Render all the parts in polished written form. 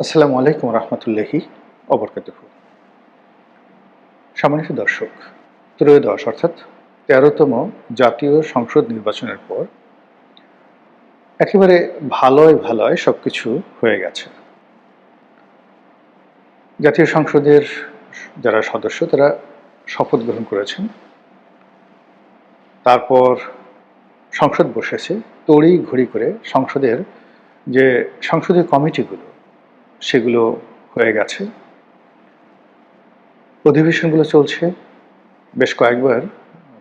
আসসালামু আলাইকুম রহমতুল্লাহি অবরকাতুহু। সম্মানিত দর্শক, ত্রয়োদশ অর্থাৎ ১৩তম জাতীয় সংসদ নির্বাচনের পর একেবারে ভালোয় ভালোয় সবকিছু হয়ে গেছে। জাতীয় সংসদের যারা সদস্য তারা শপথ গ্রহণ করেছেন। তারপর সংসদ বসেছে, তড়ি ঘড়ি করে সংসদের যে সংসদীয় কমিটিগুলো সেগুলো হয়ে গেছে। অধিবেশনগুলো চলছে। বেশ কয়েকবার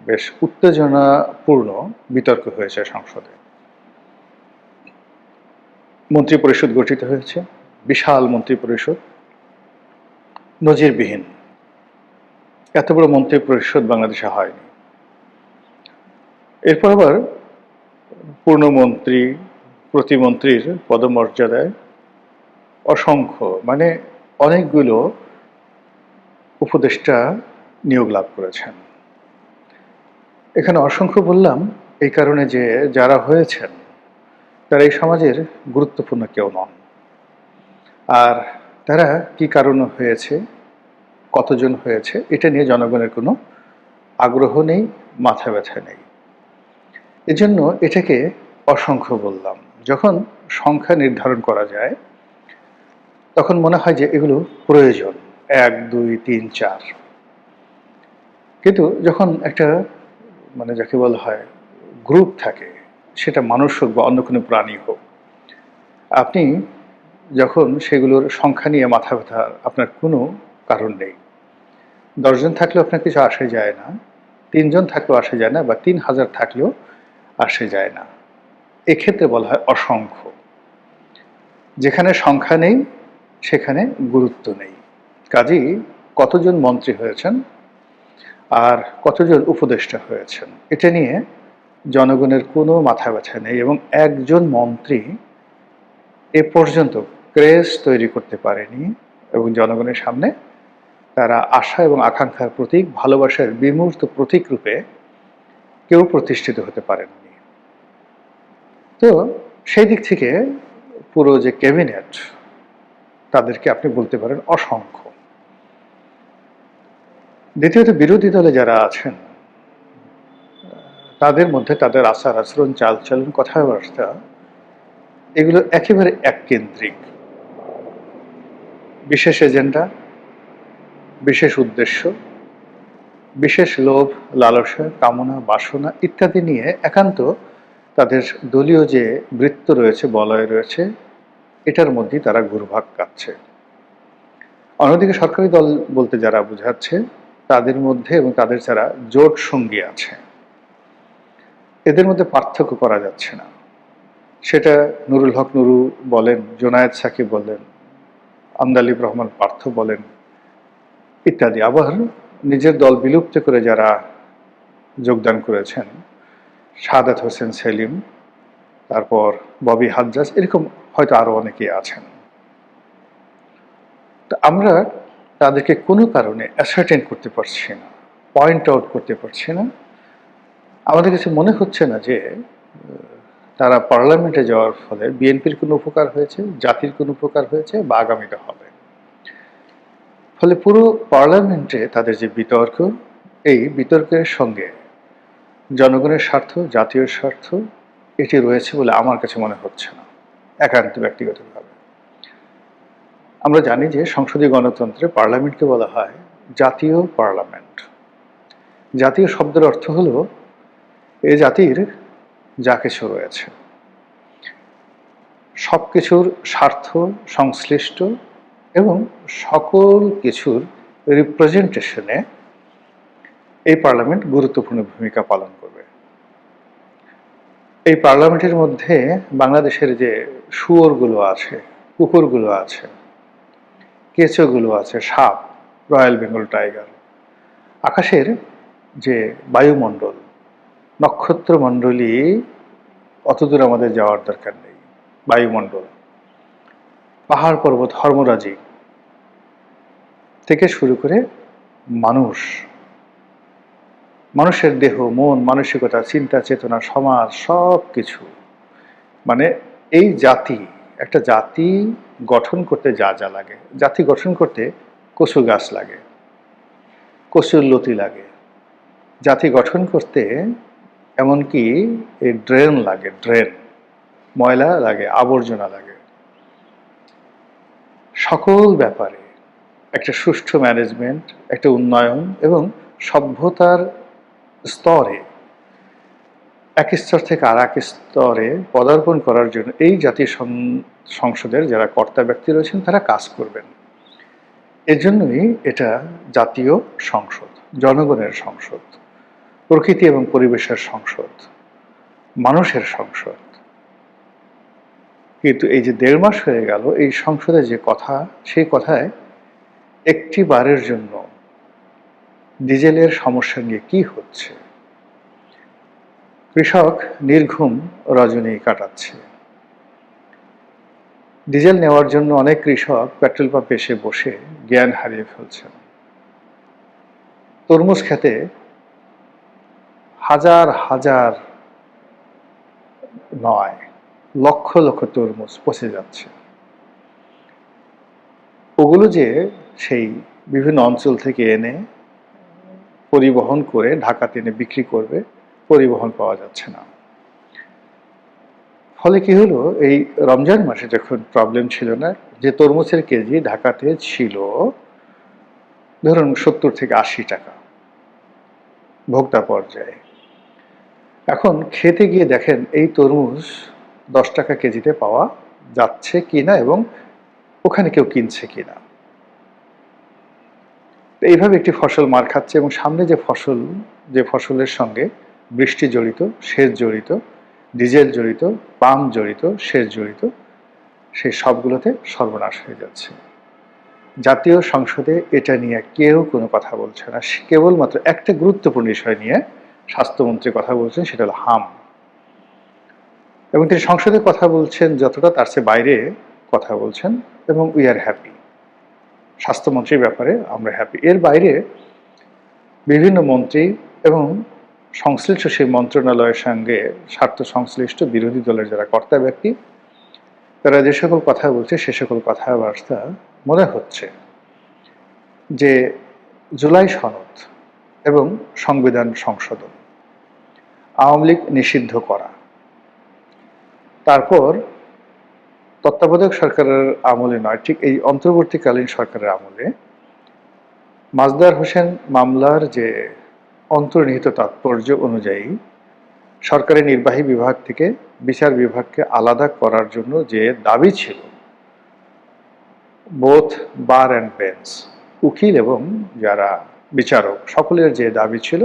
বেশ উত্তেজনাপূর্ণ বিতর্ক হয়েছে সংসদে। মন্ত্রিপরিষদ গঠিত হয়েছে, বিশাল মন্ত্রিপরিষদ, নজিরবিহীন। এত বড় মন্ত্রিপরিষদ বাংলাদেশে হয়নি। এরপর আবার পূর্ণমন্ত্রী, প্রতিমন্ত্রীর পদমর্যাদায় অসংখ্য মানে অনেকগুলো উপদেষ্টা নিয়োগ লাভ করেছেন। এখানে অসংখ্য বললাম এই কারণে যে যারা হয়েছেন তারা এই সমাজের গুরুত্বপূর্ণ কেউ নন। আর তারা কি কারণে হয়েছে, কতজন হয়েছে এটা নিয়ে জনগণের কোনো আগ্রহ নেই, মাথা ব্যথা নেই। এজন্য এটাকে অসংখ্য বললাম। যখন সংখ্যা নির্ধারণ করা যায় তখন মনে হয় যে এগুলো প্রয়োজন, ১, ২, ৩, ৪। কিন্তু যখন একটা যাকে বলা হয় গ্রুপ থাকে, সেটা মানুষ হোক বা অন্য কোনো প্রাণী হোক, আপনি যখন সেগুলোর সংখ্যা নিয়ে মাথা ব্যথার আপনার কোনো কারণ নেই। ১০ জন থাকলেও আপনার কিছু আসে যায় না, ৩ জন থাকলেও আসে যায় না, বা ৩,০০০ থাকলেও আসে যায় না। এক্ষেত্রে বলা হয় অসংখ্য। যেখানে সংখ্যা নেই সেখানে গুরুত্ব নেই। কাজেই কতজন মন্ত্রী হয়েছেন আর কতজন উপদেষ্টা হয়েছেন এটা নিয়ে জনগণের কোনো মাথা ব্যথা নেই। এবং একজন মন্ত্রী এ পর্যন্ত ক্রেজ তৈরি করতে পারেনি এবং জনগণের সামনে তারা আশা এবং আকাঙ্ক্ষার প্রতীক, ভালোবাসার বিমূর্ত প্রতীক রূপে কেউ প্রতিষ্ঠিত হতে পারেননি। তো সেই দিক থেকে পুরো যে ক্যাবিনেট, তাদেরকে আপনি বলতে পারেন অসংখ্য। দ্বিতীয়ত বিরোধী দলে যারা আছেন তাদের মধ্যে তাদের আচার আচরণ, চালচলন, কথাবার্তা এগুলো একেবারে এককেন্দ্রিক। বিশেষ এজেন্ডা, বিশেষ উদ্দেশ্য, বিশেষ লোভ, লালসা, কামনা, বাসনা ইত্যাদি নিয়ে একান্ত তাদের দলীয় যে বৃত্ত রয়েছে, বলয় রয়েছে, এটার মধ্যেই তারা ঘুরপাক খাচ্ছে। অন্যদিকে সরকারি দল বলতে যারা বোঝাচ্ছে তাদের মধ্যে এবং তাদের যারা জোট সঙ্গী আছে এদের মধ্যে পার্থক্য করা যাচ্ছে না। সেটা নুরুল হক নুরু বলেন, জোনায়েদ সাকিব বলেন, আমদালিব রহমান পার্থ বলেন ইত্যাদি। আবার নিজের দল বিলুপ্ত করে যারা যোগদান করেছেন, সাদাত হোসেন সেলিম, তারপর ববি হাজ্জাজ, এরকম হয়তো আরো অনেকেই আছেন। তো আমরা তাদেরকে কোনো কারণে অ্যাসার্টেন করতে পারছি না, পয়েন্ট আউট করতে পারছি না। আমাদের কাছে মনে হচ্ছে না যে তারা পার্লামেন্টে যাওয়ার ফলে বিএনপির কোনো উপকার হয়েছে, জাতির কোনো উপকার হয়েছে বা আগামীতে হবে। ফলে পুরো পার্লামেন্টে তাদের যে বিতর্ক, এই বিতর্কের সঙ্গে জনগণের স্বার্থ, জাতীয় স্বার্থ এটি রয়েছে বলে আমার কাছে মনে হচ্ছে না, একান্ত ব্যক্তিগতভাবে। আমরা জানি যে সংসদীয় গণতন্ত্রে পার্লামেন্টকে বলা হয় জাতীয় পার্লামেন্ট। জাতীয় শব্দের অর্থ হলো এ জাতির যা কিছু রয়েছে সব কিছুর স্বার্থ সংশ্লিষ্ট এবং সকল কিছুর রিপ্রেজেন্টেশনে এই পার্লামেন্ট গুরুত্বপূর্ণ ভূমিকা পালন করবে। এই পার্লামেন্টের মধ্যে বাংলাদেশের যে শুয়োরগুলো আছে, কুকুরগুলো আছে, কেঁচোগুলো আছে, সাপ, রয়্যাল বেঙ্গল টাইগার, আকাশের যে বায়ুমণ্ডল, নক্ষত্রমণ্ডলী অতদূর আমাদের যাওয়ার দরকার নেই, বায়ুমণ্ডল, পাহাড় পর্বত, ধর্মরাজি থেকে শুরু করে মানুষ, মানুষের দেহ, মন, মানসিকতা, চিন্তা, চেতনা, সমাজ, সব কিছু, এই জাতি, একটা জাতি গঠন করতে যা যা লাগে, জাতি গঠন করতে কচু গাছ লাগে, কচুর লতি লাগে, জাতি গঠন করতে এমনকি এই ড্রেন লাগে, ড্রেন, ময়লা লাগে, আবর্জনা লাগে। সকল ব্যাপারে একটা সুষ্ঠু ম্যানেজমেন্ট, একটা উন্নয়ন এবং সভ্যতার স্তরে এক স্তর থেকে আর এক স্তরে পদার্পণ করার জন্য এই জাতীয় সংসদের যারা কর্তা ব্যক্তি রয়েছেন তারা কাজ করবেন। এজন্যই এটা জাতীয় সংসদ, জনগণের সংসদ, প্রকৃতি এবং পরিবেশের সংসদ, মানুষের সংসদ। কিন্তু এই যে 1.5 মাস হয়ে গেল এই সংসদে যে কথা, সেই কথায় একটি বারের জন্য ডিজেলের সমস্যা নিয়ে কি হচ্ছে? কৃষক নির্ঘুম রজনী কাটাচ্ছে। ডিজেল নেওয়ার জন্য অনেক কৃষক পেট্রোল পাম্পে এসে বসে জ্ঞান হারিয়ে ফেলছেন। তরমুজ খেতে হাজার হাজার নয়, লক্ষ লক্ষ তরমুজ পচে যাচ্ছে। ওগুলো যে সেই বিভিন্ন অঞ্চল থেকে এনে পরিবহন করে ঢাকাতে এনে বিক্রি করবে, পরিবহন পাওয়া যাচ্ছে না। ফলে কি হলো, এই রমজান মাসে যখন প্রবলেম ছিল না, যে তরমুজের কেজি ঢাকাতে ছিল ধরুন 70 থেকে 80 টাকা ভোক্তা পর্যায়ে, এখন খেতে গিয়ে দেখেন এই তরমুজ 10 টাকা কেজিতে পাওয়া যাচ্ছে কিনা এবং ওখানে কেউ কিনছে কিনা। এইভাবে একটি ফসল মার খাচ্ছে এবং সামনে যে ফসলের সঙ্গে বৃষ্টি জড়িত, সেচ জড়িত, ডিজেল জড়িত, পাম্প জড়িত, সেচ জড়িত, সেই সবগুলোতে সর্বনাশ হয়ে যাচ্ছে। জাতীয় সংসদে এটা নিয়ে কেউ কোনো কথা বলছে না। কেবলমাত্র একটা গুরুত্বপূর্ণ বিষয় নিয়ে স্বাস্থ্যমন্ত্রী কথা বলছেন, সেটা হলো হাম। এবং তিনি সংসদে কথা বলছেন যতটা, তার চেয়ে বাইরে কথা বলছেন এবং উই আর হ্যাপি। স্বাস্থ্যমন্ত্রীর ব্যাপারে আমরা হ্যাপি। এর বাইরে বিভিন্ন মন্ত্রী এবং সংশ্লিষ্ট সেই মন্ত্রণালয়ের সঙ্গে স্বার্থ সংশ্লিষ্ট বিরোধী দলের যারা কর্তা ব্যক্তি, তারা যে সকল কথা বলছে সে সকল কথাবার্তা মনে হচ্ছে যে জুলাই সনদ এবং সংবিধান সংশোধন, আওয়ামী লীগ নিষিদ্ধ করা, তারপর তত্ত্বাবধায়ক সরকারের আমলে নয়, ঠিক এই অন্তর্বর্তীকালীন সরকারের আমলে মাজদার হোসেন মামলার যে অন্তর্নিহিত তাৎপর্য অনুযায়ী সরকারি নির্বাহী বিভাগ থেকে বিচার বিভাগকে আলাদা করার জন্য যে দাবি ছিল, বোথ বার অ্যান্ড বেঞ্চ, উকিল এবং যারা বিচারক সকলের যে দাবি ছিল,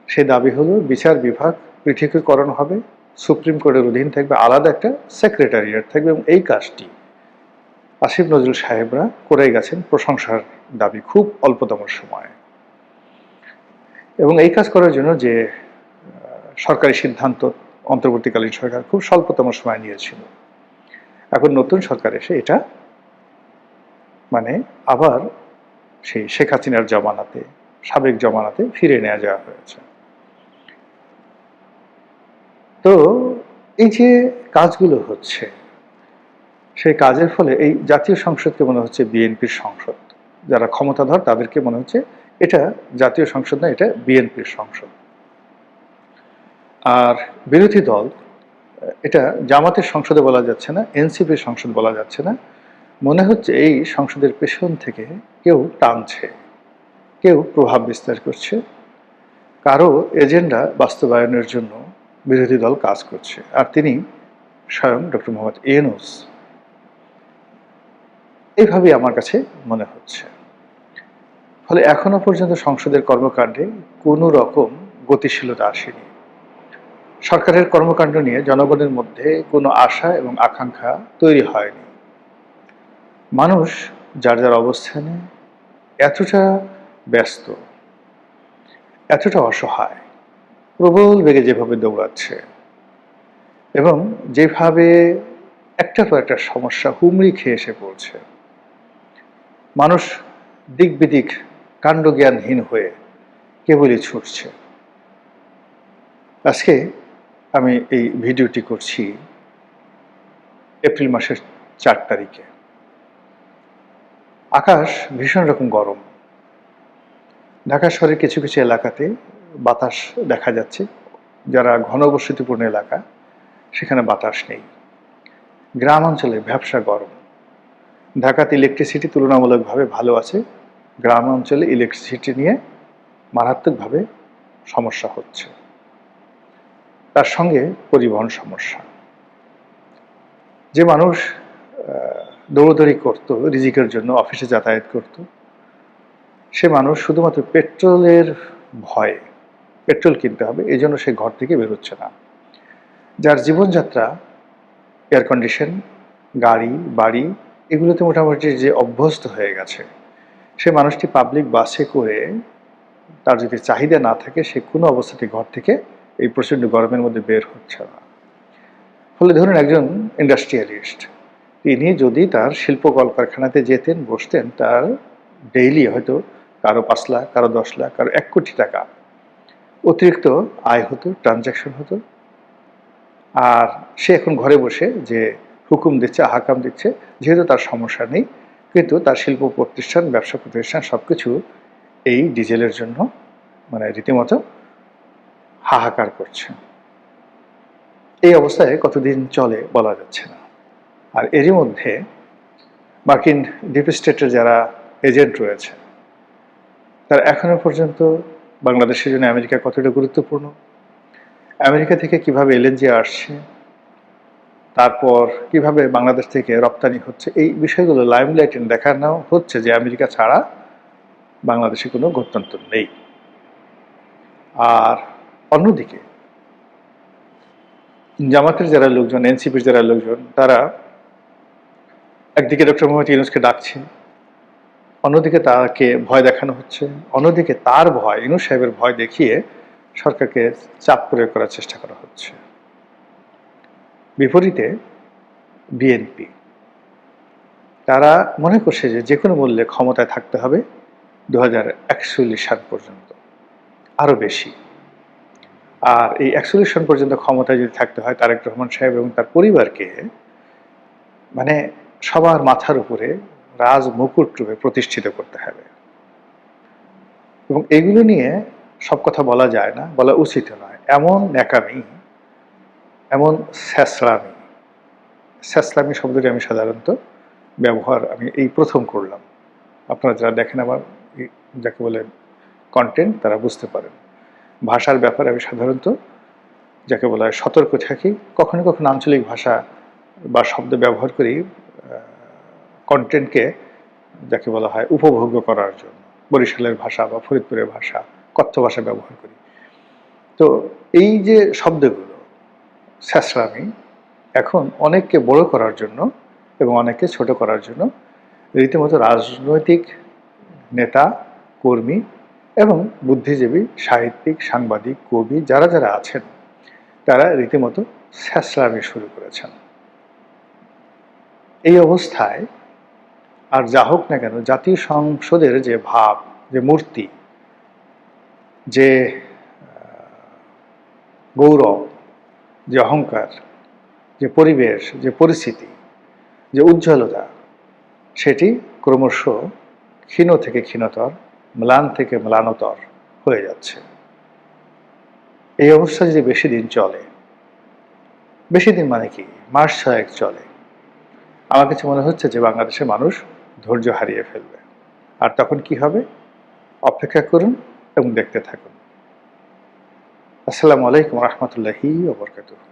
সে দাবি হলো বিচার বিভাগ পৃথকীকরণ হবে, সুপ্রিম কোর্টের অধীন থাকবে, আলাদা একটা সেক্রেটারিয়েট থাকবে এবং এই কাজটি আসিফ নজরুল সাহেবরা করে গেছেন প্রশংসার দাবি খুব অল্পতম সময়ে। এবং এই কাজ করার জন্য যে সরকারি সিদ্ধান্ত অন্তর্বর্তীকালীন সরকার খুব স্বল্পতম সময় নিয়েছিল, এখন নতুন সরকার এসে এটা মানে আবার সেই শেখ হাসিনার জমানাতে, সাবেক জমানাতে ফিরে নেওয়া যাওয়া হয়েছে। তো এই যে কাজগুলো হচ্ছে, সেই কাজের ফলে এই জাতীয় সংসদকে মনে হচ্ছে বিএনপির সংসদ, যারা ক্ষমতাধর তাদেরকে মনে হচ্ছে এটা জাতীয় সংসদ না, এটা বিএনপির সংসদ। আর বিরোধী দল, এটা জামাতের সংসদে বলা যাচ্ছে না, এনসিপির সংসদ বলা যাচ্ছে না, মনে হচ্ছে এই সংসদের পেছন থেকে কেউ টানছে, কেউ প্রভাব বিস্তার করছে, কারো এজেন্ডা বাস্তবায়নের জন্য বিরোধী দল কাজ করছে, আর তিনি স্বয়ং ডক্টর মোহাম্মদ ইউনূস। এইভাবেই আমার কাছে মনে হচ্ছে। ফলে এখনো পর্যন্ত সংসদের কর্মকাণ্ডে কোনো রকম গতিশীলতা আসেনি। সরকারের কর্মকাণ্ড নিয়ে জনগণের মধ্যে কোনো আশা এবং আকাঙ্ক্ষা তৈরি হয়নি। মানুষ যার যার অবস্থানে এতটা ব্যস্ত, এতটা অসহায়, প্রবল বেগে যেভাবে দৌড়াচ্ছে এবং যেভাবে একটার পর একটা সমস্যা হুমড়ি খেয়ে এসে পড়ছে, মানুষ দিক বিদিক কাণ্ডজ্ঞানহীন হয়ে কেবলই ছুটছে। আজকে আমি এই ভিডিওটি করছি এপ্রিল মাসের 4 তারিখে। আকাশ ভীষণ রকম গরম। ঢাকা শহরের কিছু কিছু এলাকাতে বাতাস দেখা যাচ্ছে, যারা ঘনবসতিপূর্ণ এলাকা সেখানে বাতাস নেই। গ্রাম অঞ্চলে ভ্যাপসা গরম। ঢাকাতে ইলেকট্রিসিটি তুলনামূলকভাবে ভালো আছে, গ্রাম অঞ্চলে ইলেকট্রিসিটি নিয়ে মারাত্মকভাবে সমস্যা হচ্ছে। তার সঙ্গে পরিবহন সমস্যা। যে মানুষ দৌড়দৌড়ি করত রিজিকের জন্য, অফিসে যাতায়াত করত, সে মানুষ শুধুমাত্র পেট্রোলের ভয়ে, পেট্রোল কিনতে হবে এই জন্য সে ঘর থেকে বেরোচ্ছে না। যার জীবনযাত্রা এয়ার কন্ডিশন, গাড়ি, বাড়ি এগুলোতে মোটামুটি যে অভ্যস্ত হয়ে গেছে, সে মানুষটি পাবলিক বাসে করে, তার যদি চাহিদা না থাকে, সে কোনো অবস্থাতে ঘর থেকে এই প্রচণ্ড গরমের মধ্যে বের হচ্ছে না। ফলে ধরুন একজন ইন্ডাস্ট্রিয়ালিস্ট, তিনি যদি তার শিল্প কলকারখানাতে যেতেন, বসতেন, তার ডেইলি হয়তো কারো 5 লাখ, কারো 10 লাখ, কারো 1 কোটি টাকা অতিরিক্ত আয় হতো, ট্রানজ্যাকশন হতো। আর সে এখন ঘরে বসে যে হুকুম দিচ্ছে, হাকাম দিচ্ছে, যেহেতু তার সমস্যা নেই, কিন্তু তার শিল্প প্রতিষ্ঠান, ব্যবসা প্রতিষ্ঠান সবকিছু এই ডিজেলের জন্য মানে রীতিমতো হাহাকার করছে। এই অবস্থায় কতদিন চলে বলা যাচ্ছে না। আর এরই মধ্যে মার্কিন ডিপ স্টেটের যারা এজেন্ট রয়েছে, তারা এখনো পর্যন্ত বাংলাদেশের জন্য আমেরিকা কতটা গুরুত্বপূর্ণ, আমেরিকা থেকে কিভাবে এলএনজি আসছে, তারপর কিভাবে বাংলাদেশ থেকে রপ্তানি হচ্ছে, এই বিষয়গুলো লাইমলাইটে দেখানো হচ্ছে যে আমেরিকা ছাড়া বাংলাদেশে কোনো গত্যন্তর নেই। আর অন্যদিকে জামাতের যারা লোকজন, এনসিপির যারা লোকজন, তারা একদিকে ডক্টর মোহাম্মদ ইউনূসকে ডাকছে, অন্যদিকে তাকে ভয় দেখানো হচ্ছে, অন্যদিকে তার ভয়, ইউনূস সাহেবের ভয় দেখিয়ে সরকারকে চাপ প্রয়োগ করার চেষ্টা করা হচ্ছে। বিপরীতে বিএনপি, তারা মনে করছে যে যে কোনো মূল্যে ক্ষমতায় থাকতে হবে 2041 সাল পর্যন্ত, আরও বেশি। আর এই 41 সাল পর্যন্ত ক্ষমতায় যদি থাকতে হয়, তারেক রহমান সাহেব এবং তার পরিবারকে মানে সবার মাথার উপরে রাজ মুকুট রূপে প্রতিষ্ঠিত করতে হবে। এবং এগুলো নিয়ে সব কথা বলা যায় না, বলা উচিত নয়। এমন ন্যাকামি, এমন স্যাসলামি শব্দটি আমি সাধারণত ব্যবহার আমি এই প্রথম করলাম। আপনারা যারা দেখেন আমার যাকে বলে কন্টেন্ট, তারা বুঝতে পারেন। ভাষার ব্যাপারে আমি সাধারণত যাকে বলা হয় সতর্ক থাকি। কখনো কখনো আঞ্চলিক ভাষা বা শব্দ ব্যবহার করি কন্টেন্টকে যাকে বলা হয় উপভোগ্য করার জন্য। বরিশালের ভাষা বা ফরিদপুরের ভাষা, কথ্য ভাষা ব্যবহার করি। তো এই যে শব্দগুলো স্যাসরামি, এখন অনেককে বড় করার জন্য এবং অনেককে ছোট করার জন্য রীতিমতো রাজনৈতিক নেতা, কর্মী এবং বুদ্ধিজীবী, সাহিত্যিক, সাংবাদিক, কবি যারা যারা আছেন, তারা রীতিমতো স্যাসরামি শুরু করেছেন। এই অবস্থায় আর যা হোক না কেন, জাতীয় সংসদের যে ভাব, যে মূর্তি, যে গৌরব, যে অহংকার, যে পরিবেশ, যে পরিস্থিতি, যে উজ্জ্বলতা, সেটি ক্রমশ ক্ষীণ থেকে ক্ষীণতর, ম্লান থেকে ম্লানতর হয়ে যাচ্ছে। এই অবস্থা যদি বেশি দিন চলে, বেশি দিন মানে কি, মাস 6 চলে, আমার কাছে মনে হচ্ছে যে বাংলাদেশের মানুষ ধৈর্য হারিয়ে ফেলবে। আর তখন কি হবে, অপেক্ষা করুন এবং দেখতে থাকুন। আসসালামু আলাইকুম রহমতুল্লাহি ওয়া বারাকাতুহু।